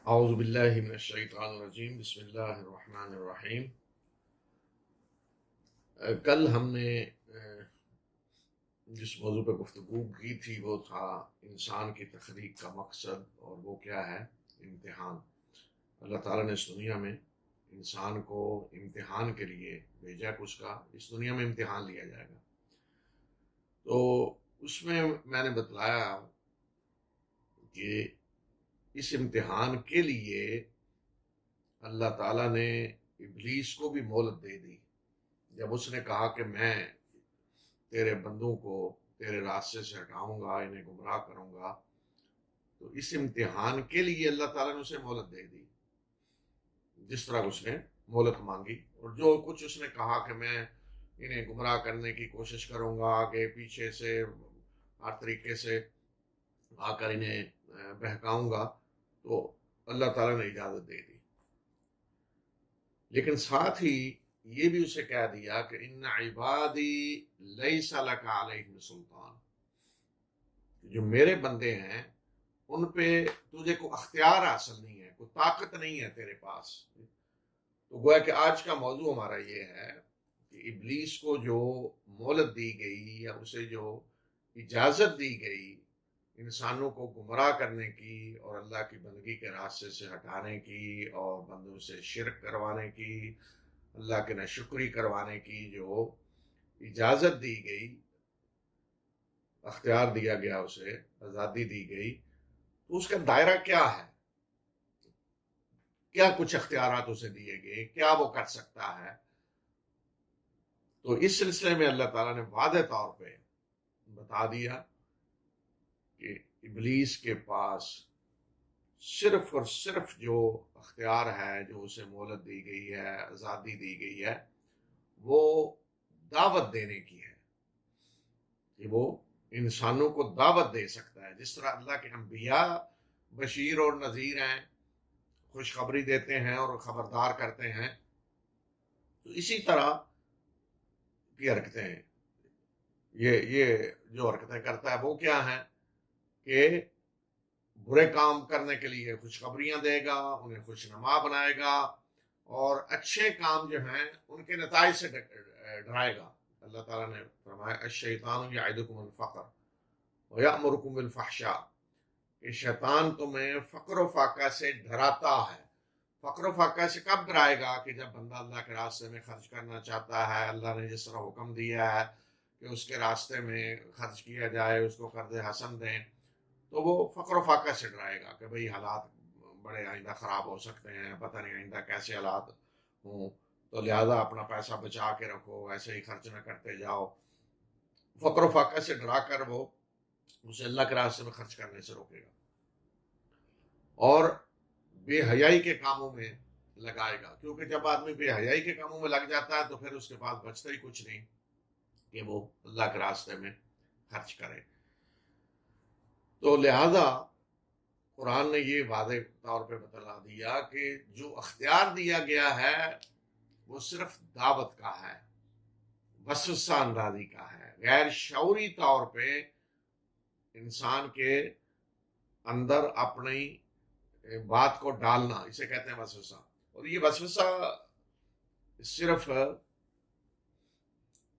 اعوذ باللہ من الشیطان الرجیم، بسم اللہ الرحمن الرحیم۔ کل ہم نے جس موضوع پہ گفتگو کی تھی وہ تھا انسان کی تخلیق کا مقصد، اور وہ کیا ہے؟ امتحان۔ اللہ تعالیٰ نے اس دنیا میں انسان کو امتحان کے لیے بھیجا کہ اس دنیا میں امتحان لیا جائے گا۔ تو اس میں نے بتلایا کہ اس امتحان کے لیے اللہ تعالیٰ نے ابلیس کو بھی مہلت دے دی۔ جب اس نے کہا کہ میں تیرے بندوں کو تیرے راستے سے ہٹاؤں گا، انہیں گمراہ کروں گا، تو اس امتحان کے لیے اللہ تعالیٰ نے اسے مہلت دے دی، جس طرح اس نے مہلت مانگی۔ اور جو کچھ اس نے کہا کہ میں انہیں گمراہ کرنے کی کوشش کروں گا، آگے پیچھے سے ہر طریقے سے آ کر انہیں بہکاؤں گا، تو اللہ تعالیٰ نے اجازت دے دی۔ لیکن ساتھ ہی یہ بھی اسے کہہ دیا کہ ان عبادی لیس لک علیہم سلطان، جو میرے بندے ہیں ان پہ تجھے کوئی اختیار حاصل نہیں ہے، کوئی طاقت نہیں ہے تیرے پاس۔ تو گویا کہ آج کا موضوع ہمارا یہ ہے کہ ابلیس کو جو مہلت دی گئی یا اسے جو اجازت دی گئی انسانوں کو گمراہ کرنے کی اور اللہ کی بندگی کے راستے سے ہٹانے کی اور بندوں سے شرک کروانے کی، اللہ کے ناشکری کروانے کی جو اجازت دی گئی، اختیار دیا گیا، اسے آزادی دی گئی، تو اس کا دائرہ کیا ہے؟ کیا کچھ اختیارات اسے دیے گئے؟ کیا وہ کر سکتا ہے؟ تو اس سلسلے میں اللہ تعالیٰ نے واضح طور پہ بتا دیا کہ ابلیس کے پاس صرف اور صرف جو اختیار ہے، جو اسے مہلت دی گئی ہے، آزادی دی گئی ہے، وہ دعوت دینے کی ہے، کہ وہ انسانوں کو دعوت دے سکتا ہے۔ جس طرح اللہ کے انبیاء بشیر اور نذیر ہیں، خوشخبری دیتے ہیں اور خبردار کرتے ہیں، تو اسی طرح کی حرکتیں ہیں۔ یہ جو حرکتیں کرتا ہے وہ کیا ہیں؟ کہ برے کام کرنے کے لیے خوشخبریاں دے گا، انہیں خوشنما بنائے گا، اور اچھے کام جو ہیں ان کے نتائج سے ڈرائے گا۔ اللہ تعالیٰ نے فرمایا الشیطان یعدکم الفقر ویأمرکم بالفحشاء، کہ شیطان تمہیں فقر و فاقہ سے ڈراتا ہے۔ فقر و فاقہ سے کب ڈرائے گا؟ کہ جب بندہ اللہ کے راستے میں خرچ کرنا چاہتا ہے، اللہ نے جس طرح حکم دیا ہے کہ اس کے راستے میں خرچ کیا جائے، اس کو قرض حسن دیں، تو وہ فقر و فاقہ سے ڈرائے گا کہ بھئی حالات بڑے آئندہ خراب ہو سکتے ہیں، پتہ نہیں آئندہ کیسے حالات ہوں، تو لہذا اپنا پیسہ بچا کے رکھو، ایسے ہی خرچ نہ کرتے جاؤ۔ فقر و فاقہ سے ڈرا کر وہ اسے اللہ کے راستے میں خرچ کرنے سے روکے گا، اور بے حیائی کے کاموں میں لگائے گا، کیونکہ جب آدمی بے حیائی کے کاموں میں لگ جاتا ہے تو پھر اس کے پاس بچتا ہی کچھ نہیں کہ وہ اللہ کے راستے میں خرچ کرے۔ تو لہذا قرآن نے یہ واضح طور پہ بتلا دیا کہ جو اختیار دیا گیا ہے وہ صرف دعوت کا ہے، وسوسہ اندازی کا ہے، غیر شعوری طور پہ انسان کے اندر اپنی بات کو ڈالنا، اسے کہتے ہیں وسوسہ۔ اور یہ وسوسہ صرف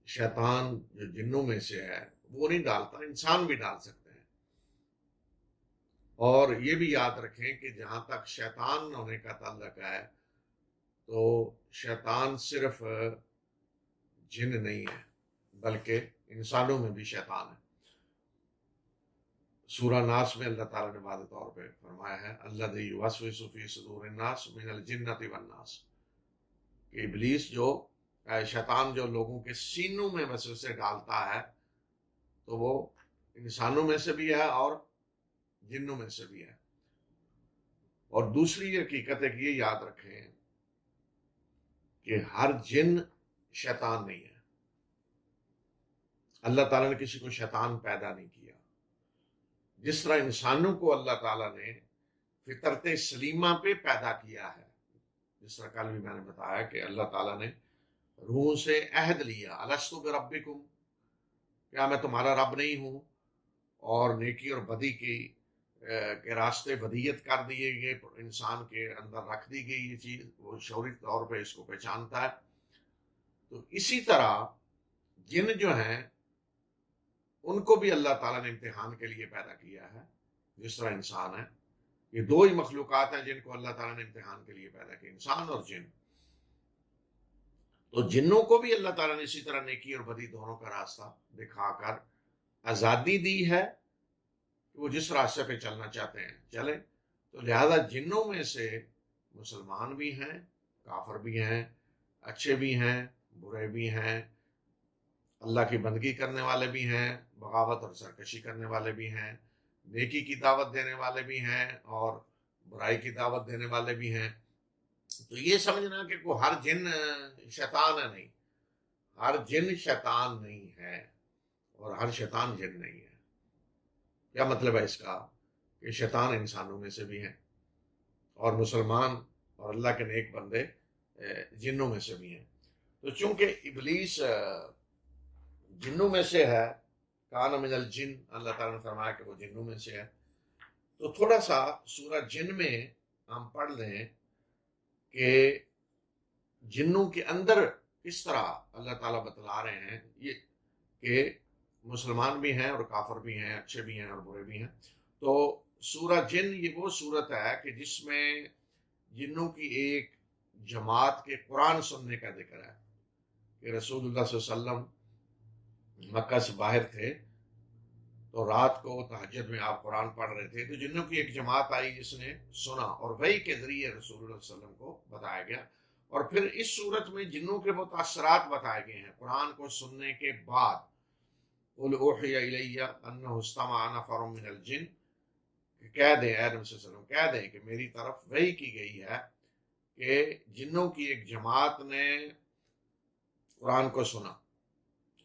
شیطان جو جنوں میں سے ہے وہ نہیں ڈالتا، انسان بھی ڈال سکتے ہیں۔ اور یہ بھی یاد رکھیں کہ جہاں تک شیطان ہونے کا تعلق ہے تو شیطان صرف جن نہیں ہے بلکہ انسانوں میں بھی شیطان ہے۔ سورہ ناس میں اللہ تعالیٰ نے واضح طور پہ فرمایا ہے الذی یوسوس فی صدور الناس من الجنۃ والناس، کہ ابلیس جو شیطان جو لوگوں کے سینوں میں وسوسے ڈالتا ہے تو وہ انسانوں میں سے بھی ہے اور جنوں میں سے بھی ہے۔ اور دوسری حقیقت ہے کہ یہ یاد رکھیں کہ ہر جن شیطان نہیں ہے، اللہ تعالیٰ نے کسی کو شیطان پیدا نہیں کیا۔ جس طرح انسانوں کو اللہ تعالیٰ نے فطرت سلیمہ پہ پیدا کیا ہے، جس طرح کل بھی میں نے بتایا کہ اللہ تعالیٰ نے روح سے عہد لیا الست بربکم، کیا میں تمہارا رب نہیں ہوں، اور نیکی اور بدی کی کے راستے بدیت کر دیے گئے، انسان کے اندر رکھ دی گئی یہ چیز، وہ شعوری طور پہ اس کو پہچانتا ہے۔ تو اسی طرح جن جو ہیں ان کو بھی اللہ تعالیٰ نے امتحان کے لیے پیدا کیا ہے، جس طرح انسان ہے۔ یہ دو ہی مخلوقات ہیں جن کو اللہ تعالیٰ نے امتحان کے لیے پیدا کیا، انسان اور جن۔ تو جنوں کو بھی اللہ تعالیٰ نے اسی طرح نیکی اور بدی دونوں کا راستہ دکھا کر آزادی دی ہے کہ وہ جس راستے پہ چلنا چاہتے ہیں چلیں۔ تو لہذا جنوں میں سے مسلمان بھی ہیں، کافر بھی ہیں، اچھے بھی ہیں، برے بھی ہیں، اللہ کی بندگی کرنے والے بھی ہیں، بغاوت اور سرکشی کرنے والے بھی ہیں، نیکی کی دعوت دینے والے بھی ہیں اور برائی کی دعوت دینے والے بھی ہیں۔ تو یہ سمجھنا کہ کوئی ہر جن شیطان ہے، نہیں، ہر جن شیطان نہیں ہے اور ہر شیطان جن نہیں ہے۔ کیا مطلب ہے اس کا؟ کہ شیطان انسانوں میں سے بھی ہیں اور مسلمان اور اللہ کے نیک بندے جنوں میں سے بھی ہیں۔ تو چونکہ ابلیس جنوں میں سے ہے، کان من الجن، اللہ تعالیٰ نے فرمایا کہ وہ جنوں میں سے ہے، تو تھوڑا سا سورہ جن میں ہم پڑھ لیں کہ جنوں کے اندر کس طرح اللہ تعالیٰ بتلا رہے ہیں یہ کہ مسلمان بھی ہیں اور کافر بھی ہیں، اچھے بھی ہیں اور برے بھی ہیں۔ تو سورہ جن یہ وہ صورت ہے کہ جس میں جنوں کی ایک جماعت کے قرآن سننے کا ذکر ہے کہ رسول اللہ صلی اللہ علیہ وسلم مکہ سے باہر تھے، تو رات کو تہجد میں آپ قرآن پڑھ رہے تھے، تو جنوں کی ایک جماعت آئی جس نے سنا اور وحی کے ذریعے رسول اللہ صلی اللہ علیہ وسلم کو بتایا گیا۔ اور پھر اس صورت میں جنوں کے متاثرات بتائے گئے ہیں قرآن کو سننے کے بعد۔ قُلْ أُوحِيَ إِلَيَّ أَنَّهُ اسْتَمَعَ نَفَرٌ مِّنَ الْجِنِّ، کہہ دیں اے نبی صلی اللہ علیہ وسلم، کہہ دیں کہ میری طرف وحی کی گئی ہے کہ جنوں کی ایک جماعت نے قرآن کو سنا۔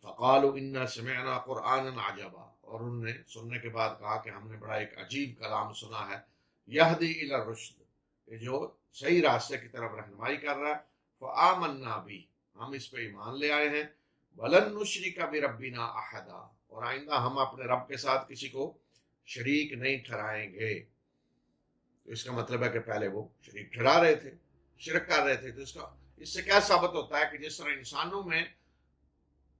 فَقَالُوا إِنَّا سَمِعْنَا قُرْآنًا عَجَبًا، اور انہوں نے سننے کے بعد کہا کہ ہم نے بڑا ایک عجیب کلام سنا ہے، یہدی الی الرشد، کہ جو صحیح راستے کی طرف رہنمائی کر رہا ہے۔ فآمنا بھی، ہم اس پہ ایمان لے آئے ہیں۔ وَلَن نُشْرِكَ بِرَبِّنَا أَحَدًا، اور آئندہ ہم اپنے رب کے ساتھ کسی کو شریک نہیں ٹھہرائیں گے۔ تو اس کا مطلب ہے کہ پہلے وہ شریک ٹھہرا رہے تھے، شرک کر رہے تھے۔ تو اس سے کیا ثابت ہوتا ہے کہ جس طرح انسانوں میں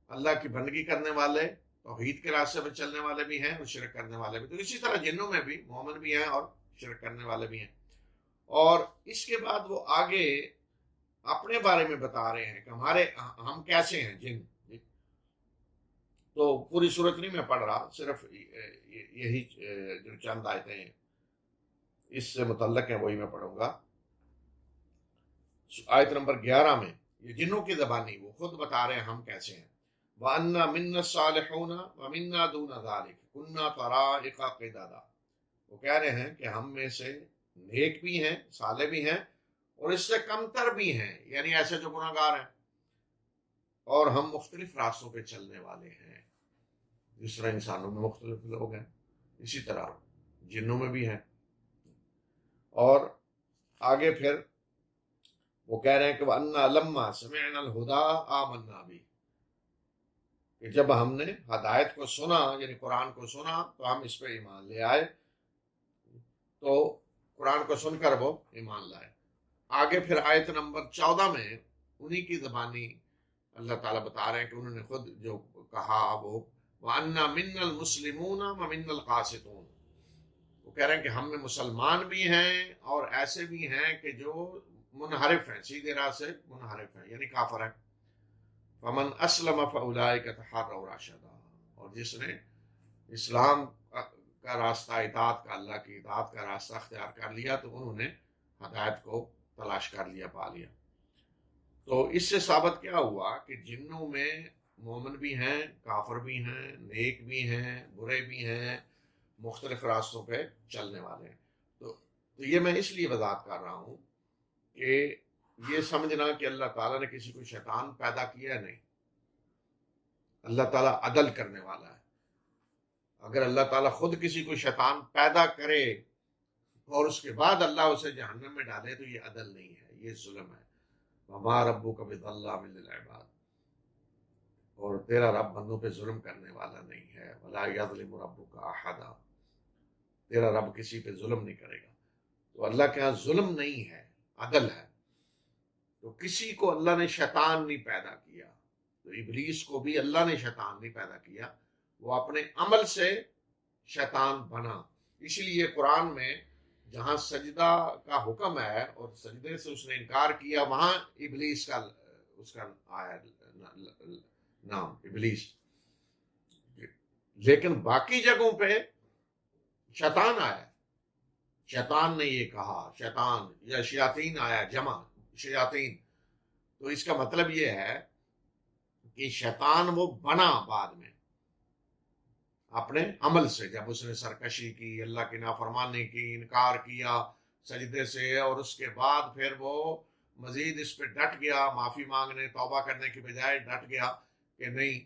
اللہ کی بندگی کرنے والے، توحید کے راستے پہ چلنے والے بھی ہیں اور شرک کرنے والے بھی، تو اسی طرح جنوں میں بھی مومن بھی ہیں اور شرک کرنے والے بھی ہیں۔ اور اس کے بعد وہ آگے اپنے بارے میں بتا رہے ہیں کہ ہم کیسے ہیں جن۔ تو پوری صورت نہیں میں پڑھ رہا، صرف یہی جو چند آیتیں ہیں اس سے متعلق ہیں وہی میں پڑھوں گا۔ آیت نمبر 11 میں یہ جنوں کی زبانی وہ خود بتا رہے ہیں ہم کیسے ہیں۔ وَأَنَّا مِنَّا الصَّالِحُونَ وَمِنَّا دُونَ ذَلِكَ كُنَّا طَرَائِقَ قِدَدًا، وہ کہہ رہے ہیں کہ ہم میں سے نیک بھی ہیں، صالح بھی ہیں اور اس سے کمتر بھی ہیں، یعنی ایسے جو گناہ گار ہیں، اور ہم مختلف راستوں پہ چلنے والے ہیں۔ جس طرح انسانوں میں مختلف لوگ ہیں اسی طرح جنوں میں بھی ہیں۔ اور آگے پھر وہ کہہ رہے ہیں کہ وَأَنَّا لَمَّا سَمِعْنَا الْهُدَىٰ آمَنَّا بِهِ، کہ جب ہم نے ہدایت کو سنا، یعنی قرآن کو سنا، تو ہم اس پہ ایمان لے آئے۔ تو قرآن کو سن کر وہ ایمان لائے۔ آگے پھر آیت نمبر 14 میں انہی کی زبانی اللہ تعالیٰ بتا رہے ہیں کہ انہوں نے خود جو کہا وہ وَأَنَّا مِنَّا الْمُسْلِمُونَ وَمِنَّا الْقَاسِطُونَ، وہ کہہ رہے ہیں کہ ہم میں مسلمان بھی ہیں اور ایسے بھی ہیں کہ جو منحرف ہیں، سیدھے راہ سے منحرف ہیں، یعنی کافر ہیں۔ فَمَنْ أَسْلَمَ فَأُولَٰئِكَ تَحَرَّوْا رَشَدًا، اور جس نے اسلام کا راستہ، اطاعت کا، اللہ کی اطاعت کا راستہ اختیار کر لیا، تو انہوں نے ہدایت کو تلاش کر لیا، پا لیا۔ تو اس سے ثابت کیا ہوا کہ جنوں میں مومن بھی ہیں، کافر بھی ہیں، نیک بھی ہیں، برے بھی ہیں، مختلف راستوں پہ چلنے والے ہیں۔ تو یہ میں اس لیے وضاحت کر رہا ہوں کہ یہ سمجھنا کہ اللہ تعالیٰ نے کسی کو شیطان پیدا کیا نہیں، اللہ تعالیٰ عدل کرنے والا ہے۔ اگر اللہ تعالیٰ خود کسی کو شیطان پیدا کرے اور اس کے بعد اللہ اسے جہنم میں ڈالے تو یہ عدل نہیں ہے، یہ ظلم ہے۔ وَمَا رَبُّكَ بِظَلَّامٍ لِّلْعِبَادِ، اور تیرا رب بندوں پہ ظلم کرنے والا نہیں ہے۔ وَلَا يَظْلِمُ رَبُّكَ أَحَدًا، تیرا رب کسی پہ ظلم نہیں کرے گا. تو اللہ کے ہاں ظلم نہیں ہے، عدل ہے. تو کسی کو اللہ نے شیطان نہیں پیدا کیا، تو ابلیس کو بھی اللہ نے شیطان نہیں پیدا کیا، وہ اپنے عمل سے شیطان بنا. اس لیے قرآن میں جہاں سجدہ کا حکم ہے اور سجدے سے اس نے انکار کیا، وہاں ابلیس کا اس کا آیا نام ابلیس. لیکن باقی جگہوں پہ شیطان آیا، شیطان نے یہ کہا، شیطان یا شیاطین آیا، جمع شیاطین. تو اس کا مطلب یہ ہے کہ شیطان وہ بنا بعد میں اپنے عمل سے، جب اس نے سرکشی کی، اللہ کی نافرمانی کی، انکار کیا سجدے سے، اور اس کے بعد پھر وہ مزید اس پہ ڈٹ گیا، معافی مانگنے توبہ کرنے کی بجائے ڈٹ گیا کہ نہیں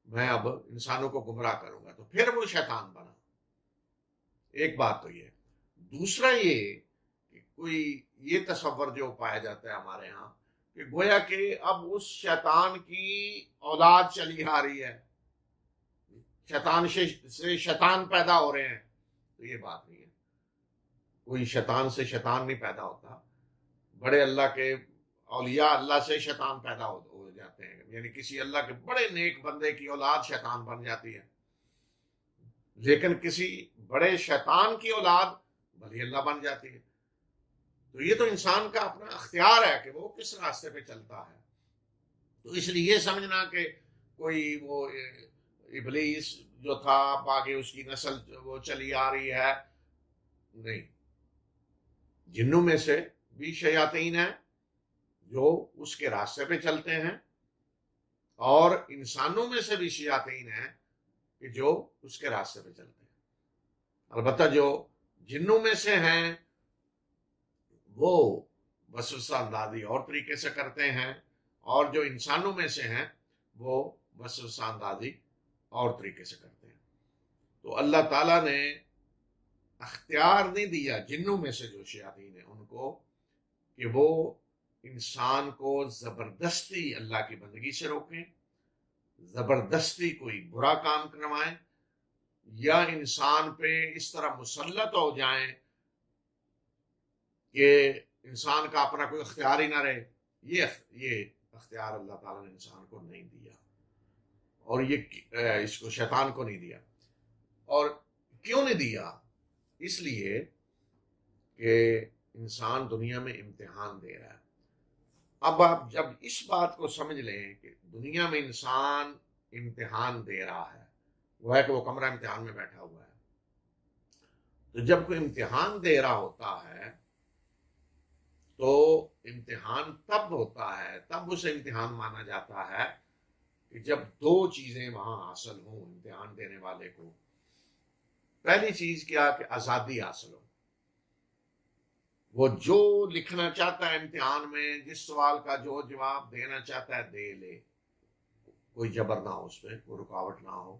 میں اب انسانوں کو گمراہ کروں گا، تو پھر وہ شیطان بنا. ایک بات تو یہ. دوسرا یہ کہ کوئی یہ تصور جو پایا جاتا ہے ہمارے ہاں کہ گویا کہ اب اس شیطان کی اولاد چلی آ رہی ہے، شیطان سے شیطان پیدا ہو رہے ہیں. تو یہ بات نہیں ہے، کوئی شیطان سے شیطان نہیں پیدا ہوتا. بڑے اللہ کے اولیاء اللہ سے شیطان پیدا ہو جاتے ہیں، یعنی کسی اللہ کے بڑے نیک بندے کی اولاد شیطان بن جاتی ہے. لیکن کسی بڑے شیطان کی اولاد ولی اللہ بن جاتی ہے. تو یہ تو انسان کا اپنا اختیار ہے کہ وہ کس راستے پہ چلتا ہے. تو اس لیے یہ سمجھنا کہ کوئی وہ ابلیس جو تھا آگے اس کی نسل وہ چلی آ رہی ہے، نہیں. جنوں میں سے بھی شیاطین ہیں جو اس کے راستے پہ چلتے ہیں، اور انسانوں میں سے بھی شیاطین ہیں کہ جو اس کے راستے پہ چلتے ہیں. البتہ جو جنوں میں سے ہیں وہ وسوسہ اندازی اور طریقے سے کرتے ہیں، اور جو انسانوں میں سے ہیں وہ وسوسہ اندازی اور طریقے سے کرتے ہیں. تو اللہ تعالیٰ نے اختیار نہیں دیا جنوں میں سے جو شیاطین ہیں ان کو کہ وہ انسان کو زبردستی اللہ کی بندگی سے روکیں، زبردستی کوئی برا کام کروائیں، یا انسان پہ اس طرح مسلط ہو جائیں کہ انسان کا اپنا کوئی اختیار ہی نہ رہے. یہ اختیار اللہ تعالیٰ نے انسان کو نہیں دیا، اور یہ اس کو شیطان کو نہیں دیا. اور کیوں نہیں دیا؟ اس لیے کہ انسان دنیا میں امتحان دے رہا ہے. اب آپ جب اس بات کو سمجھ لیں کہ دنیا میں انسان امتحان دے رہا ہے، وہ ہے کہ وہ کمرہ امتحان میں بیٹھا ہوا ہے. تو جب کوئی امتحان دے رہا ہوتا ہے تو امتحان تب ہوتا ہے، تب اسے امتحان مانا جاتا ہے کہ جب دو چیزیں وہاں حاصل ہوں امتحان دینے والے کو. پہلی چیز کیا کہ آزادی حاصل ہو، وہ جو لکھنا چاہتا ہے امتحان میں، جس سوال کا جو جواب دینا چاہتا ہے دے لے، کوئی جبر نہ ہو اس پہ، کوئی رکاوٹ نہ ہو،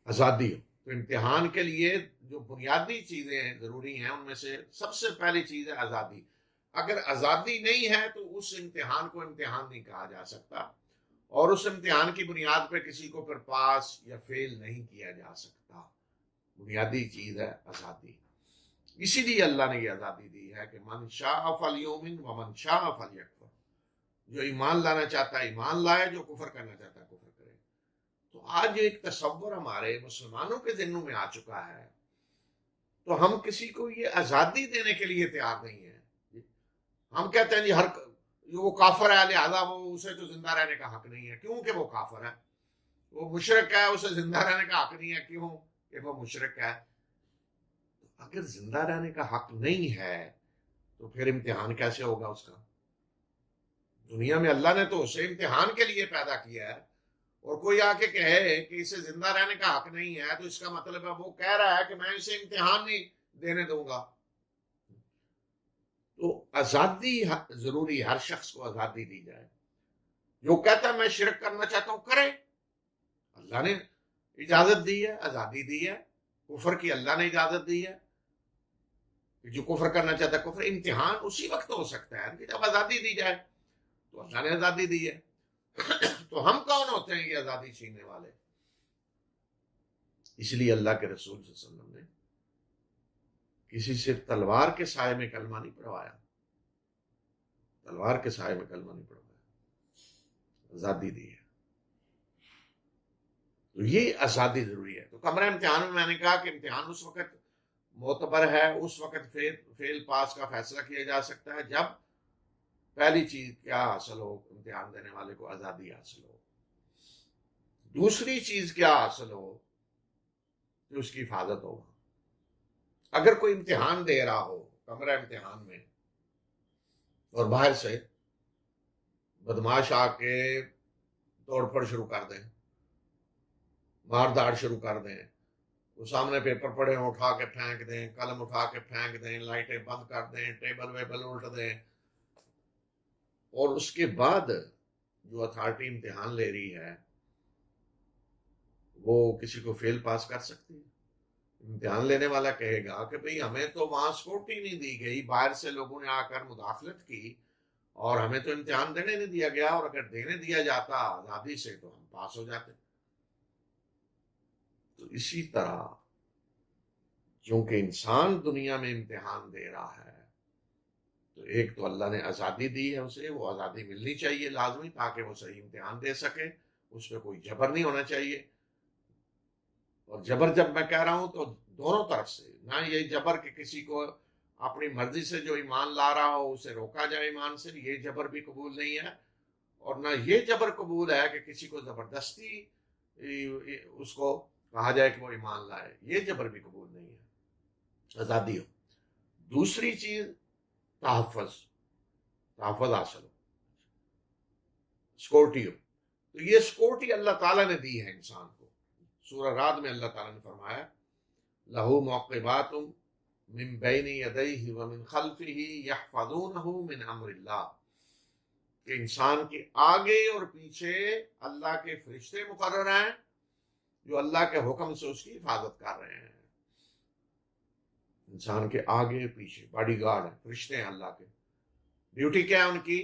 آزادی ہو. تو امتحان کے لیے جو بنیادی چیزیں ضروری ہیں ان میں سے سب سے پہلی چیز ہے آزادی. اگر آزادی نہیں ہے تو اس امتحان کو امتحان نہیں کہا جا سکتا، اور اس امتحان کی بنیاد پہ کسی کو پھر پاس یا فیل نہیں کیا جا سکتا. بنیادی چیز ہے آزادی. اسی لیے اللہ نے یہ آزادی دی ہے کہ من شاء فلیؤمن ومن شاء فلیکفر. جو ایمان لانا چاہتا ہے ایمان لائے، جو کفر کرنا چاہتا ہے کفر کرے. تو آج ایک تصور ہمارے مسلمانوں کے ذہنوں میں آ چکا ہے، تو ہم کسی کو یہ آزادی دینے کے لیے تیار نہیں ہیں. ہم کہتے ہیں جی وہ کافر ہے لہذا وہ اسے تو زندہ رہنے کا حق نہیں ہے. کیونکہ وہ کافر ہے. وہ مشرک ہے، اسے زندہ رہنے کا حق نہیں ہے. کیوں کہ وہ مشرک ہے. اگر زندہ رہنے کا حق نہیں ہے تو پھر امتحان کیسے ہوگا اس کا؟ دنیا میں اللہ نے تو اسے امتحان کے لیے پیدا کیا ہے، اور کوئی آ کے کہے کہ اسے زندہ رہنے کا حق نہیں ہے تو اس کا مطلب ہے وہ کہہ رہا ہے کہ میں اسے امتحان نہیں دینے دوں گا. تو آزادی ضروری، ہر شخص کو آزادی دی جائے. جو کہتا ہے میں شرک کرنا چاہتا ہوں کرے، اللہ نے اجازت دی ہے، آزادی دی ہے. کفر کی اللہ نے اجازت دی ہے کہ جو کفر کرنا چاہتا ہے کفر. امتحان اسی وقت ہو سکتا ہے کہ جب آزادی دی جائے. تو اللہ نے آزادی دی ہے. تو ہم کون ہوتے ہیں یہ آزادی چھیننے والے؟ اس لیے اللہ کے رسول صلی اللہ علیہ وسلم نے کسی سے تلوار کے سائے میں کلمہ نہیں پڑھوایا، تلوار کے سائے میں کلمہ نہیں پڑھوایا، آزادی دی ہے۔ تو یہ آزادی ضروری ہے۔ تو کمرہ امتحان میں نے کہا کہ امتحان اس وقت معتبر ہے، اس وقت فیل پاس کا فیصلہ کیا جا سکتا ہے جب پہلی چیز کیا حاصل ہو، امتحان دینے والے کو آزادی حاصل ہو، دوسری چیز کیا حاصل ہو کہ اس کی حفاظت ہو۔ اگر کوئی امتحان دے رہا ہو کمرہ امتحان میں اور باہر سے بدماش آ کے توڑ پھوڑ شروع کر دیں، مار داڑ شروع کر دیں، وہ سامنے پیپر پڑے ہوں اٹھا کے پھینک دیں، قلم اٹھا کے پھینک دیں، لائٹیں بند کر دیں، ٹیبل ویبل الٹ دیں، اور اس کے بعد جو اتھارٹی امتحان لے رہی ہے وہ کسی کو فیل پاس کر سکتی ہے؟ امتحان لینے والا کہے گا کہ بھئی ہمیں تو وہاں سکورٹی نہیں دی گئی، باہر سے لوگوں نے آ کر مداخلت کی اور ہمیں تو امتحان دینے نہیں دیا گیا، اور اگر دینے دیا جاتا آزادی سے تو ہم پاس ہو جاتے۔ تو اسی طرح چونکہ انسان دنیا میں امتحان دے رہا ہے تو ایک تو اللہ نے آزادی دی ہے اسے، وہ آزادی ملنی چاہیے لازمی، تاکہ وہ صحیح امتحان دے سکے، اس پہ کوئی جبر نہیں ہونا چاہیے۔ اور جبر جب میں کہہ رہا ہوں تو دونوں طرف سے، نہ یہ جبر کہ کسی کو اپنی مرضی سے جو ایمان لا رہا ہو اسے روکا جائے ایمان سے، یہ جبر بھی قبول نہیں ہے، اور نہ یہ جبر قبول ہے کہ کسی کو زبردستی اس کو کہا جائے کہ وہ ایمان لائے، یہ جبر بھی قبول نہیں ہے، آزادی ہو۔ دوسری چیز تحفظ حاصل ہو، سکورٹی ہو۔ تو یہ سکورٹی اللہ تعالیٰ نے دی ہے انسان کو۔ سورہ رعد میں اللہ تعالیٰ نے فرمایا لَهُ مُعَقِّبَاتٌ مِّن بَيْنِ يَدَيْهِ وَمِن خَلْفِهِ يَحْفَظُونَهُ مِنْ أَمْرِ اللَّهِ، کہ انسان کے آگے اور پیچھے اللہ کے فرشتے مقرر ہیں جو اللہ کے حکم سے اس کی حفاظت کر رہے ہیں۔ انسان کے آگے پیچھے باڈی گارڈ ہیں، فرشتے ہیں اللہ کے۔ ڈیوٹی کیا ہے ان کی؟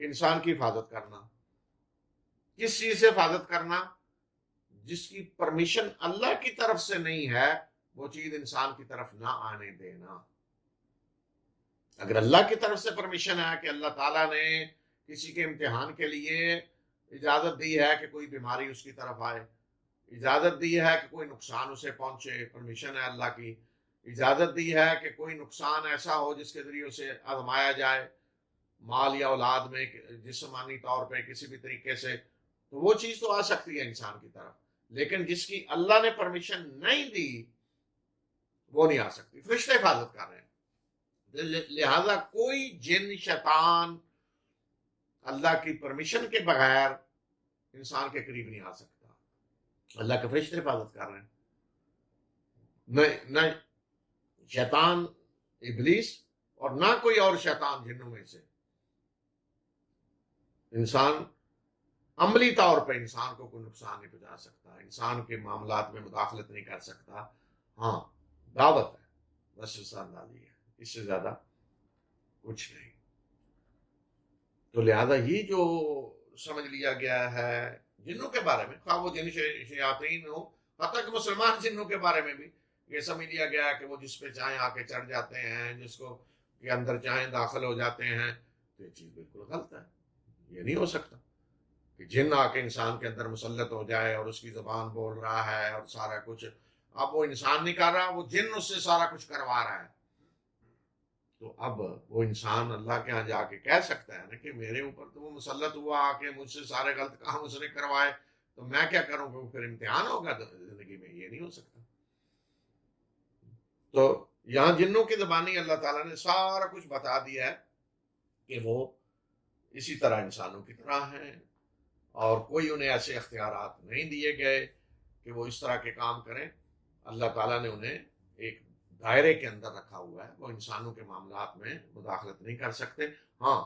انسان کی حفاظت کرنا۔ کس چیز سے حفاظت کرنا؟ جس کی پرمیشن اللہ کی طرف سے نہیں ہے وہ چیز انسان کی طرف نہ آنے دینا۔ اگر اللہ کی طرف سے پرمیشن ہے کہ اللہ تعالیٰ نے کسی کے امتحان کے لیے اجازت دی ہے کہ کوئی بیماری اس کی طرف آئے، اجازت دی ہے کہ کوئی نقصان اسے پہنچے، پرمیشن ہے اللہ کی، اجازت دی ہے کہ کوئی نقصان ایسا ہو جس کے ذریعے اسے آزمایا جائے مال یا اولاد میں، جسمانی طور پہ کسی بھی طریقے سے، تو وہ چیز تو آ سکتی ہے انسان کی طرف، لیکن جس کی اللہ نے پرمیشن نہیں دی وہ نہیں آ سکتی۔ فرشتے حفاظت کر رہے ہیں، لہذا کوئی جن شیطان اللہ کی پرمیشن کے بغیر انسان کے قریب نہیں آ سکتا۔ اللہ کے فرشتے حفاظت کر رہے ہیں، نہ شیطان ابلیس اور نہ کوئی اور شیطان جنوں میں سے انسان عملی طور پہ انسان کو کوئی نقصان نہیں پہنچا سکتا، انسان کے معاملات میں مداخلت نہیں کر سکتا۔ ہاں دعوت ہے، بس اس اندازی ہے، اس سے زیادہ کچھ نہیں۔ تو لہذا یہ جو سمجھ لیا گیا ہے جنوں کے بارے میں، خواہ وہ جن شیاطین ہو، حتیٰ کہ مسلمان جنوں کے بارے میں بھی یہ سمجھ لیا گیا ہے کہ وہ جس پہ چاہیں آ کے چڑھ جاتے ہیں، جس کو کے اندر چاہیں داخل ہو جاتے ہیں، تو یہ چیز بالکل غلط ہے۔ یہ نہیں ہو سکتا کہ جن آ کے انسان کے اندر مسلط ہو جائے اور اس کی زبان بول رہا ہے اور سارا کچھ، اب وہ انسان نہیں کر رہا، وہ جن اس سے سارا کچھ کروا رہا ہے۔ تو اب وہ انسان اللہ کے ہاں جا کے کہہ سکتا ہے نا کہ میرے اوپر تو وہ مسلط ہوا آ کے مجھ سے سارے غلط کام اس نے کروائے، تو میں کیا کروں گا؟ پھر امتحان ہوگا زندگی میں، یہ نہیں ہو سکتا۔ تو یہاں جنوں کی زبانی اللہ تعالیٰ نے سارا کچھ بتا دیا ہے کہ وہ اسی طرح انسانوں کی طرح ہیں، اور کوئی انہیں ایسے اختیارات نہیں دیے گئے کہ وہ اس طرح کے کام کریں۔ اللہ تعالیٰ نے انہیں ایک دائرے کے اندر رکھا ہوا ہے، وہ انسانوں کے معاملات میں مداخلت نہیں کر سکتے۔ ہاں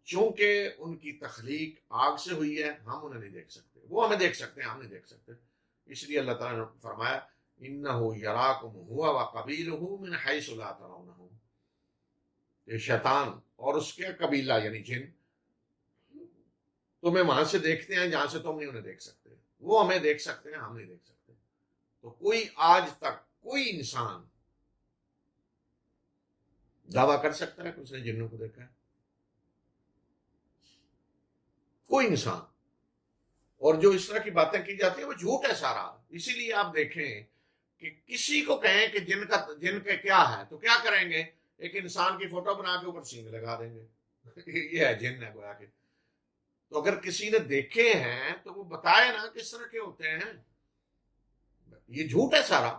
چونکہ ان کی تخلیق آگ سے ہوئی ہے، ہم انہیں نہیں دیکھ سکتے، وہ ہمیں دیکھ سکتے ہیں، ہم نہیں دیکھ سکتے۔ اس لیے اللہ تعالیٰ نے فرمایا اِنَّهُ يَرَاكُمْ هُوَ وَقَبِيلُهُ مِنْ حَيْثُ لَا تَرَوْنَهُمْ، یہ شیطان اور اس کے قبیلہ یعنی جن تمہیں وہاں سے دیکھتے ہیں جہاں سے تم نہیں انہیں دیکھ سکتے، وہ ہمیں دیکھ سکتے ہیں، ہم نہیں دیکھ سکتے۔ تو کوئی آج تک کوئی انسان دعویٰ کر سکتا ہے کہ اس نے جنوں کو دیکھا ہے؟ کوئی انسان. اور جو اس طرح کی باتیں کی جاتی ہیں وہ جھوٹ ہے سارا. اسی لیے آپ دیکھیں کہ کسی کو کہیں کہ جن کا کیا ہے تو کیا کریں گے؟ ایک انسان کی فوٹو بنا کے اوپر سینگ لگا دیں گے. یہ ہے جن ہے گویا کہ. تو اگر کسی نے دیکھے ہیں تو وہ بتائے نا کس طرح کے ہوتے ہیں. یہ جھوٹ ہے سارا.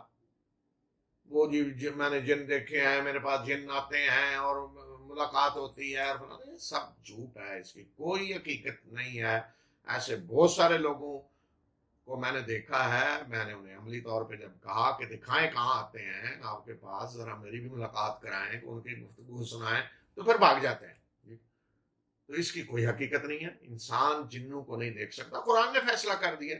وہ جی میں نے جن دیکھے ہیں، میرے پاس جن آتے ہیں اور ملاقات ہوتی ہے، اور سب جھوٹ ہے. اس کی کوئی حقیقت نہیں ہے. ایسے بہت سارے لوگوں کو میں نے دیکھا ہے. میں نے انہیں عملی طور پہ جب کہا کہ دکھائیں کہاں آتے ہیں آپ کے پاس، ذرا میری بھی ملاقات کرائیں، کہ ان کی گفتگو سنائیں، تو پھر بھاگ جاتے ہیں. تو اس کی کوئی حقیقت نہیں ہے. انسان جنوں کو نہیں دیکھ سکتا. قرآن نے فیصلہ کر دیا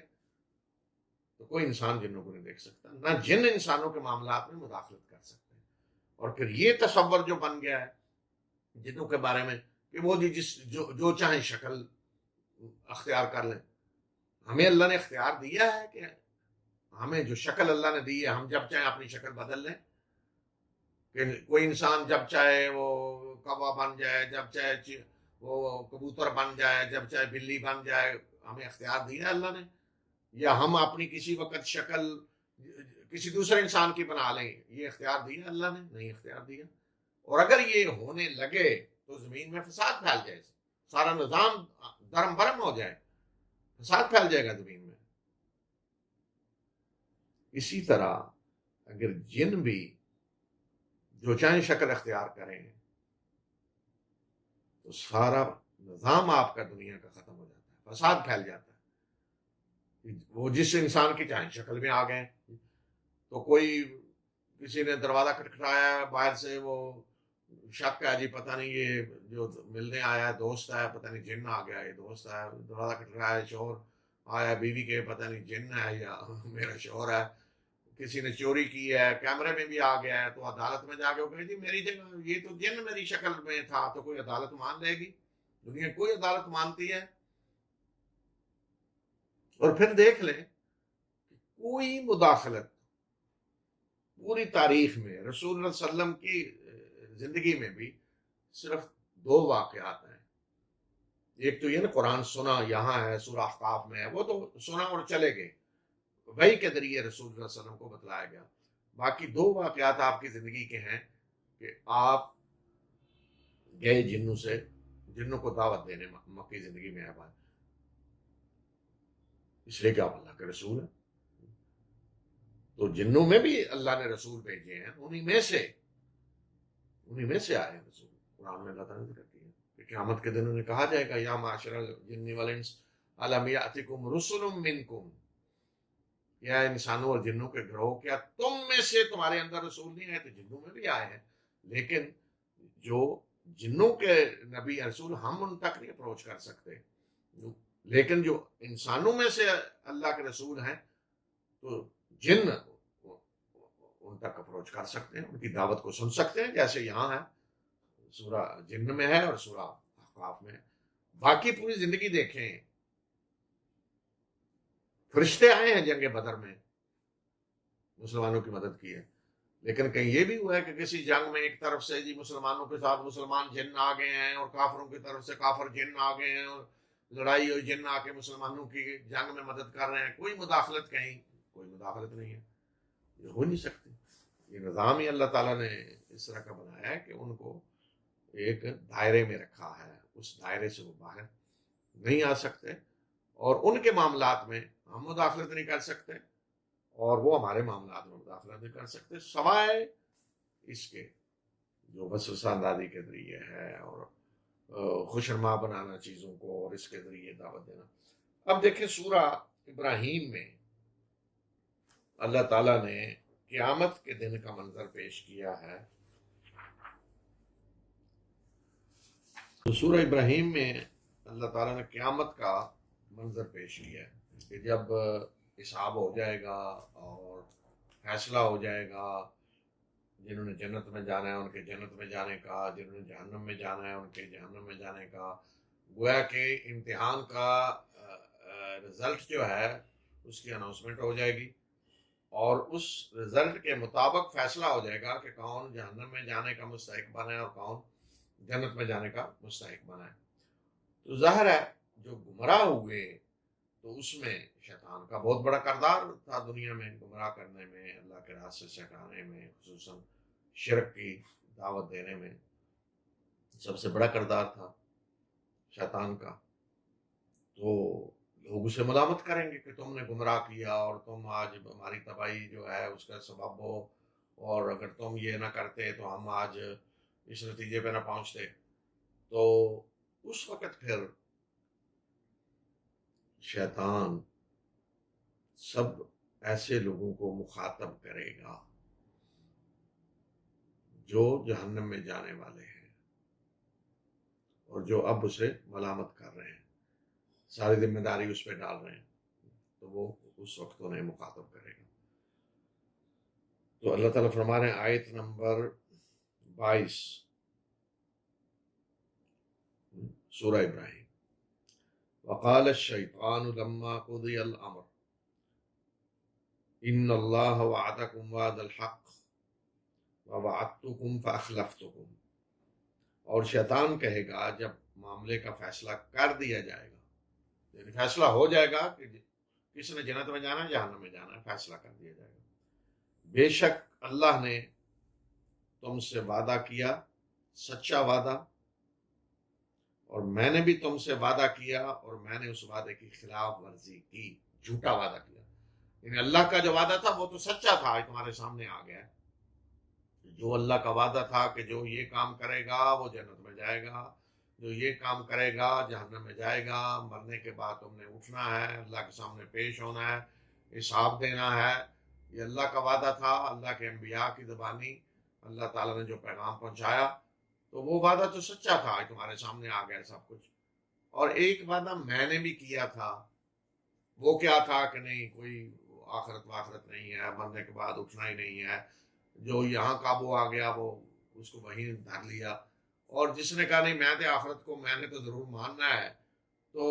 تو کوئی انسان جنوں کو نہیں دیکھ سکتا. نہ جن انسانوں کے معاملات میں مداخلت کر سکتے ہیں. اور پھر یہ تصور جو بن گیا ہے جنوں کے بارے میں کہ وہ جو چاہیں شکل اختیار کر لیں. ہمیں اللہ نے اختیار دیا ہے کہ ہمیں جو شکل اللہ نے دی ہے ہم جب چاہیں اپنی شکل بدل لیں. کہ کوئی انسان جب چاہے وہ کوا بن جائے، جب چاہے وہ کبوتر بن جائے، جب چاہے بلی بن جائے. ہمیں اختیار دیا ہے اللہ نے. یا ہم اپنی کسی وقت شکل کسی دوسرے انسان کی بنا لیں، یہ اختیار دیا اللہ نے؟ نہیں اختیار دیا. اور اگر یہ ہونے لگے تو زمین میں فساد پھیل جائے، سارا نظام درم برم ہو جائے، فساد پھیل جائے گا زمین میں. اسی طرح اگر جن بھی جو چاہیں شکل اختیار کریں تو سارا نظام آپ کا دنیا کا ختم ہو جاتا ہے، فساد پھیل جاتا ہے. وہ جس انسان کی چاہیں شکل میں آ گئے. تو کوئی کسی نے دروازہ کھٹکھٹایا باہر سے، وہ شک ہے جی پتہ نہیں یہ جو ملنے آیا ہے دوست ہے، پتہ نہیں جن آ گیا، یہ دوست ہے. دروازہ کھٹکھٹایا، شوہر آیا بیوی کے، پتہ نہیں جن ہے یا میرا شوہر ہے. کسی نے چوری کی ہے، کیمرے میں بھی آ گیا ہے، تو عدالت میں جا کے وہ کہے جی میری جگہ یہ تو جن میری شکل میں تھا. تو کوئی عدالت مان لے گی؟ دنیا کوئی عدالت مانتی ہے؟ اور پھر دیکھ لیں کوئی مداخلت پوری تاریخ میں رسول اللہ صلی اللہ علیہ وسلم کی زندگی میں بھی صرف 2 واقعات ہیں. ایک تو یہ نا قرآن سنا یہاں ہے سورہ احقاف میں ہے، وہ تو سنا اور چلے گئے، وحی کے ذریعے رسول اللہ صلی اللہ علیہ وسلم کو بتلایا گیا. باقی 2 واقعات آپ کی زندگی کے ہیں کہ آپ گئے جنوں سے، جنوں کو دعوت دینے مکی زندگی میں آباد، اس لیے کہ آپ اللہ کے رسول ہیں. تو جنوں میں بھی اللہ نے رسول بھیجے ہیں، انہی میں سے آئے ہیں رسول. قرآن میں اللہ تعالیٰ نے ذکر کیا کہ قیامت کے دن انہیں کہا جائے گا یا معاشر الجن والانس الم یأتکم رسل منکم، یا انسانوں اور جنوں کے گروہ کیا تم میں سے تمہارے اندر رسول نہیں آئے؟ تو جنوں میں بھی آئے ہیں، لیکن جو جنوں کے نبی رسول ہم ان تک نہیں اپروچ کر سکتے. لیکن جو انسانوں میں سے اللہ کے رسول ہیں تو جن ان تک اپروچ کر سکتے ہیں، ان کی دعوت کو سن سکتے ہیں، جیسے یہاں ہے سورہ جن میں ہے اور سورہ احقاف میں ہے. باقی پوری زندگی دیکھیں فرشتے آئے ہیں جنگ بدر میں، مسلمانوں کی مدد کی ہے. لیکن کہیں یہ بھی ہوا ہے کہ کسی جنگ میں ایک طرف سے جی مسلمانوں کے ساتھ مسلمان جن آ گئے ہیں اور کافروں کی طرف سے کافر جن آ گئے ہیں اور لڑائی ہوئی، جن آ کے مسلمانوں کی جنگ میں مدد کر رہے ہیں؟ کوئی مداخلت کہیں، کوئی مداخلت نہیں ہے. یہ ہو نہیں سکتی. یہ نظام ہی اللہ تعالیٰ نے اس طرح کا بنایا ہے کہ ان کو ایک دائرے میں رکھا ہے، اس دائرے سے وہ باہر نہیں آ سکتے، اور ان کے معاملات میں ہم مداخلت نہیں کر سکتے اور وہ ہمارے معاملات میں مداخلت نہیں کر سکتے، سوائے اس کے جو وسوسہ اندازی کے ذریعے ہے اور خوشنما بنانا چیزوں کو، اور اس کے ذریعے دعوت دینا. اب دیکھیں سورہ ابراہیم میں اللہ تعالیٰ نے قیامت کے دن کا منظر پیش کیا ہے. تو سورہ ابراہیم میں اللہ تعالیٰ نے قیامت کا منظر پیش کیا ہے کہ جب حساب ہو جائے گا اور فیصلہ ہو جائے گا، جنہوں نے جنت میں جانا ہے ان کے جنت میں جانے کا، جنہوں نے جہنم میں جانا ہے ان کے جہنم میں جانے کا. گویا کہ امتحان کا رزلٹ جو ہے اس کی اناؤنسمنٹ ہو جائے گی. اور اس رزلٹ کے مطابق فیصلہ ہو جائے گا کہ کون جہنم میں جانے کا مستحق بنا ہے اور کون جنت میں جانے کا مستحق بنا ہے۔ تو ظاہر ہے جو گمراہ ہوئے تو اس میں شیطان کا بہت بڑا کردار تھا، دنیا میں گمراہ کرنے میں، اللہ کے راستے سے ہٹانے میں، خصوصاً شرک کی دعوت دینے میں سب سے بڑا کردار تھا شیطان کا۔ تو لوگ اسے ملامت کریں گے کہ تم نے گمراہ کیا اور تم آج ہماری تباہی جو ہے اس کا سبب ہو، اور اگر تم یہ نہ کرتے تو ہم آج اس نتیجے پہ نہ پہنچتے۔ تو اس وقت پھر شیطان سب ایسے لوگوں کو مخاطب کرے گا جو جہنم میں جانے والے ہیں اور جو اب اسے ملامت کر رہے ہیں، ساری ذمہ داری اس پہ ڈال رہے ہیں، تو وہ اس وقت انہیں مخاطب کرے گا۔ تو اللہ تعالیٰ فرما رہے ہیں آیت نمبر 22 سورہ ابراہیم، وقال الشیطان لما قضی الامر ان اللہ وعدکم وعد الحق ووعدتکم فاخلفتکم، اور شیطان کہے گا جب معاملے کا فیصلہ کر دیا جائے گا، یعنی فیصلہ ہو جائے گا کہ کس نے جنت میں جانا ہے جہنم میں جانا ہے، فیصلہ کر دیا جائے گا، بے شک اللہ نے تم سے وعدہ کیا سچا وعدہ، اور میں نے بھی تم سے وعدہ کیا اور میں نے اس وعدے کی خلاف ورزی کی، جھوٹا وعدہ کیا۔ یعنی اللہ کا جو وعدہ تھا وہ تو سچا تھا، تمہارے سامنے آ گیا، جو اللہ کا وعدہ تھا کہ جو یہ کام کرے گا وہ جنت میں جائے گا، جو یہ کام کرے گا جہنم میں جائے گا، مرنے کے بعد تم نے اٹھنا ہے، اللہ کے سامنے پیش ہونا ہے، حساب دینا ہے، یہ اللہ کا وعدہ تھا، اللہ کے انبیاء کی زبانی اللہ تعالیٰ نے جو پیغام پہنچایا، تو وہ وعدہ تو سچا تھا، تمہارے سامنے آ گیا سب کچھ۔ اور ایک وعدہ میں نے بھی کیا تھا، وہ کیا تھا کہ نہیں کوئی آخرت واخرت نہیں ہے، مرنے کے بعد اٹھنا ہی نہیں ہے، جو یہاں قابو آ گیا وہ اس کو وہیں دھر لیا، اور جس نے کہا نہیں میں تو آخرت کو میں نے تو ضرور ماننا ہے، تو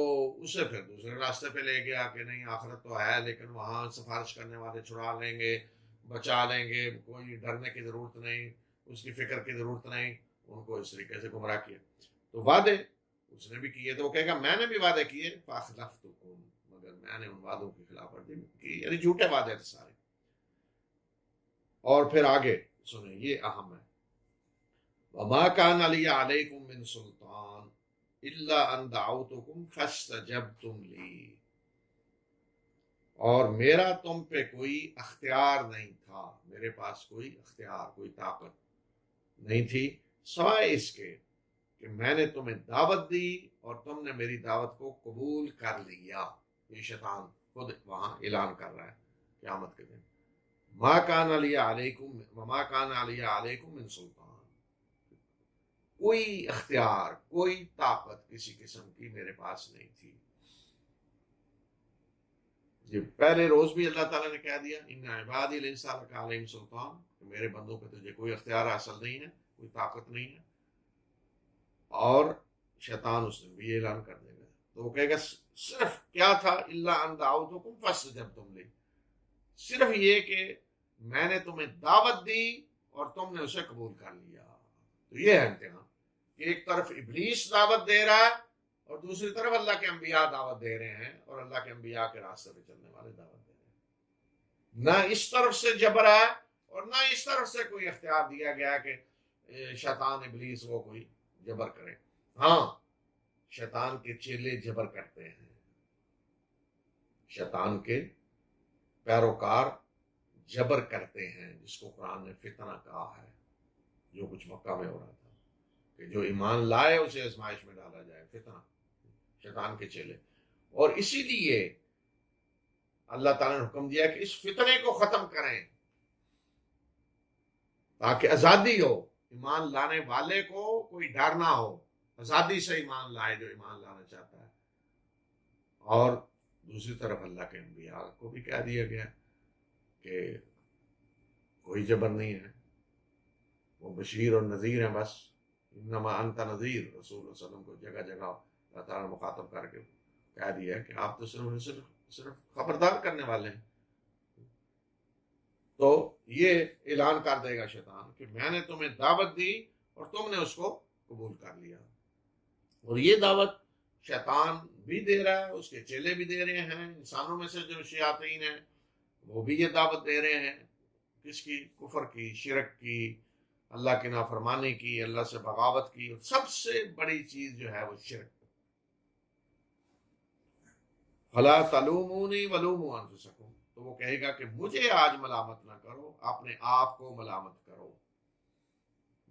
اسے پھر دوسرے راستے پہ لے گیا کہ نہیں آخرت تو ہے لیکن وہاں سفارش کرنے والے چھڑا لیں گے، بچا لیں گے، کوئی ڈرنے کی ضرورت نہیں، اس کی فکر کی ضرورت نہیں، ان کو اس طریقے سے گمراہ کیا۔ تو وعدے اس نے بھی کیے، تو وہ کہے گا میں نے بھی وعدے کیے فاخلفتکم، مگر میں نے ان وعدوں کی خلاف ورزی کی، یعنی جھوٹے وعدے تھے سارے۔ اور پھر آگے سنیں، یہ اہم ہے، وما كان لي عليكم من سلطان الا ان دعوتكم فاستجبتم لي، اور میرا تم پہ کوئی اختیار نہیں تھا، میرے پاس کوئی اختیار کوئی طاقت نہیں تھی سوائے اس کے کہ میں نے تمہیں دعوت دی اور تم نے میری دعوت کو قبول کر لیا۔ یہ شیطان خود وہاں اعلان کر رہا ہے قیامت کے دن، ما کان علی علیکم وما کان علی علیکم من سلطان، کوئی اختیار کوئی طاقت کسی قسم کی میرے پاس نہیں تھی۔ یہ پہلے روز بھی اللہ تعالیٰ نے کہہ دیا ان عبادی لیس لک علیہم سلطان، کہ میرے بندوں پہ تجھے کوئی اختیار حاصل نہیں ہے، کوئی طاقت نہیں ہے، اور شیطان اس نے بھی اعلان کر دے گا، تو وہ کہے گا صرف کیا تھا الا ان دعوتکم فاستجبتم لی، صرف یہ کہ میں نے تمہیں دعوت دی اور تم نے اسے قبول کر لیا۔ تو یہ ہے امتحان کہ ایک طرف ابلیس دعوت دے رہا ہے اور دوسری طرف اللہ کے انبیاء دعوت دے رہے ہیں، اور اللہ کے انبیاء کے راستے پہ چلنے والے دعوت دے رہے ہیں، نہ اس طرف سے جبر ہے اور نہ اس طرف سے کوئی اختیار دیا گیا کہ شیطان ابلیس وہ کوئی جبر کرے۔ ہاں شیطان کے چیلے جبر کرتے ہیں، شیطان کے پیروکار جبر کرتے ہیں، جس کو قرآن نے فتنہ کہا ہے، جو کچھ مکہ میں ہو رہا تھا کہ جو ایمان لائے اسے آزمائش میں ڈالا جائے، فتنہ شیطان کے چیلے۔ اور اسی لیے اللہ تعالیٰ نے حکم دیا کہ اس فتنے کو ختم کریں تاکہ آزادی ہو، ایمان لانے والے کو کوئی ڈر نہ ہو، آزادی سے ایمان لائے جو ایمان لانا چاہتا ہے۔ اور دوسری طرف اللہ کے انبیاء کو بھی کہہ دیا گیا کہ کوئی جبر نہیں ہے، وہ بشیر اور نذیر ہیں، بس انما انت نذیر، رسول اللہ علیہ وسلم کو جگہ جگہ اللہ تعالیٰ نے مخاطب کر کے کہہ دیا کہ آپ تو صرف خبردار کرنے والے ہیں، تو یہ اعلان کر دے گا شیطان کہ میں نے تمہیں دعوت دی اور تم نے اس کو قبول کر لیا. اور یہ دعوت شیطان بھی دے رہا ہے، اس کے چیلے بھی دے رہے ہیں، انسانوں میں سے جو شیاطین ہیں وہ بھی یہ دعوت دے رہے ہیں. کس کی؟ کفر کی، شرک کی، اللہ کی نافرمانی کی، اللہ سے بغاوت کی. اور سب سے بڑی چیز جو ہے وہ شرک. فلا تلومونی ولوموا انفسکم، تو وہ کہے گا کہ مجھے آج ملامت نہ کرو، اپنے آپ کو ملامت کرو،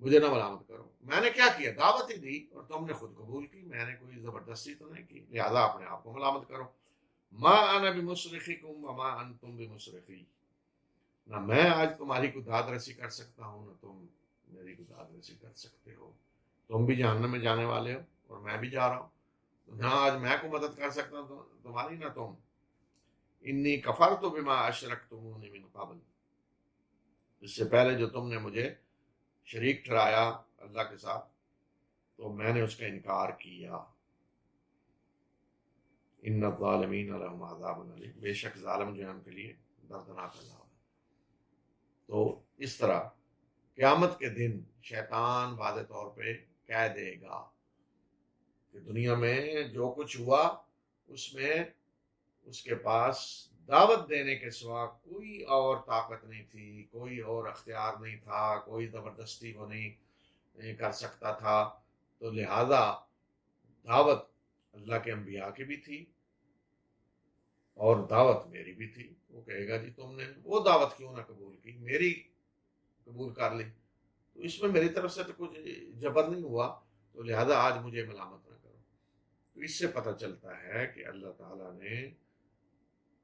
مجھے نہ ملامت کرو. میں نے کیا کیا؟ دعوت ہی دی اور تم نے خود قبول کی، میں نے کوئی زبردستی تو نہیں کی، لہذا اپنے آپ کو ملامت کرو. ما انا بمصرخکم وما انتم بمصرخی، نہ میں آج تمہاری کو داد رسی کر سکتا ہوں، نہ تم میری کو داد رسی کر سکتے ہو. تم بھی جہنم میں جانے والے ہو اور میں بھی جا رہا ہوں. نہ آج میں کو مدد کر سکتا ہوں تمہاری، نہ تم. انی کفرت بما اشرکتمونی من قبل، اس سے پہلے جو تم نے مجھے شریک ٹھہرایا اللہ کے ساتھ تو میں نے اس کا انکار کیا. ان الظالمین لهم عذاب علیم، بے شک ظالم جو ہیں ان کے لیے دردناک عذاب ہے. تو اس طرح قیامت کے دن شیطان واضح طور پہ کہہ دے گا کہ دنیا میں جو کچھ ہوا اس میں اس کے پاس دعوت دینے کے سوا کوئی اور طاقت نہیں تھی، کوئی اور اختیار نہیں تھا، کوئی زبردستی وہ نہیں کر سکتا تھا. تو لہذا دعوت اللہ کے انبیاء کی بھی تھی اور دعوت میری بھی تھی. وہ کہے گا جی تم نے وہ دعوت کیوں نہ قبول کی، میری قبول کر لی، تو اس میں میری طرف سے تو کچھ جبر نہیں ہوا، تو لہذا آج مجھے ملامت نہ کرو. تو اس سے پتہ چلتا ہے کہ اللہ تعالیٰ نے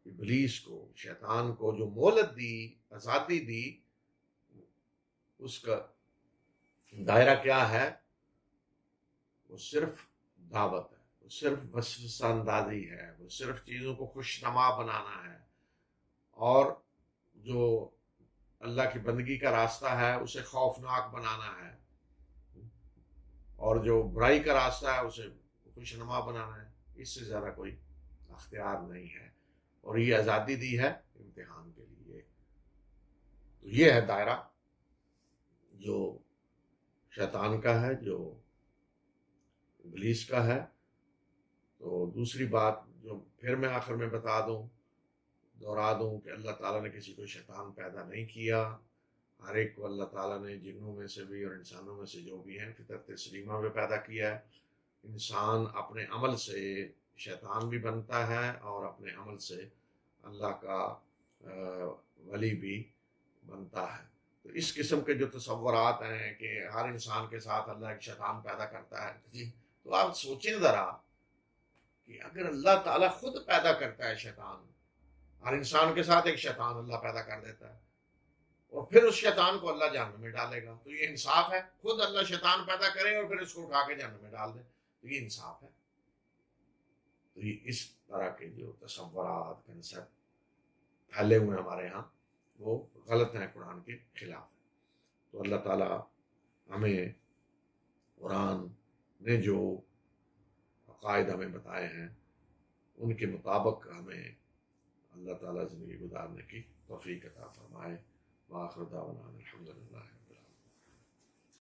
ابلیس کو، شیطان کو جو مہلت دی، آزادی دی، اس کا دائرہ کیا ہے؟ وہ صرف دعوت ہے، وہ صرف وسوسہ اندازی ہے، وہ صرف چیزوں کو خوشنما بنانا ہے، اور جو اللہ کی بندگی کا راستہ ہے اسے خوفناک بنانا ہے، اور جو برائی کا راستہ ہے اسے خوشنما بنانا ہے. اس سے زیادہ کوئی اختیار نہیں ہے، اور یہ آزادی دی ہے امتحان کے لیے. تو یہ ہے دائرہ جو شیطان کا ہے، جو ابلیس کا ہے. تو دوسری بات جو پھر میں آخر میں دہرا دوں کہ اللہ تعالیٰ نے کسی کو شیطان پیدا نہیں کیا. ہر ایک کو اللہ تعالیٰ نے جنوں میں سے بھی اور انسانوں میں سے جو بھی ہیں فطرت سلیمہ میں پیدا کیا ہے. انسان اپنے عمل سے شیطان بھی بنتا ہے اور اپنے عمل سے اللہ کا ولی بھی بنتا ہے. تو اس قسم کے جو تصورات ہیں کہ ہر انسان کے ساتھ اللہ ایک شیطان پیدا کرتا ہے، جی تو آپ سوچیں ذرا کہ اگر اللہ تعالیٰ خود پیدا کرتا ہے شیطان، ہر انسان کے ساتھ ایک شیطان اللہ پیدا کر دیتا ہے، اور پھر اس شیطان کو اللہ جہنم میں ڈالے گا، تو یہ انصاف ہے؟ خود اللہ شیطان پیدا کرے اور پھر اس کو اٹھا کے جہنم میں ڈال دے، تو یہ انصاف ہے؟ تو یہ اس طرح کے جو تصورات، کنسپٹ پھیلے ہوئے ہمارے ہاں وہ غلط ہیں، قرآن کے خلاف ہیں. تو اللہ تعالیٰ ہمیں قرآن نے جو عقائد ہمیں بتائے ہیں ان کے مطابق ہمیں اللہ تعالیٰ زندگی گزارنے کی توفیق عطا فرمائے. وآخر دعوانا الحمدللہ.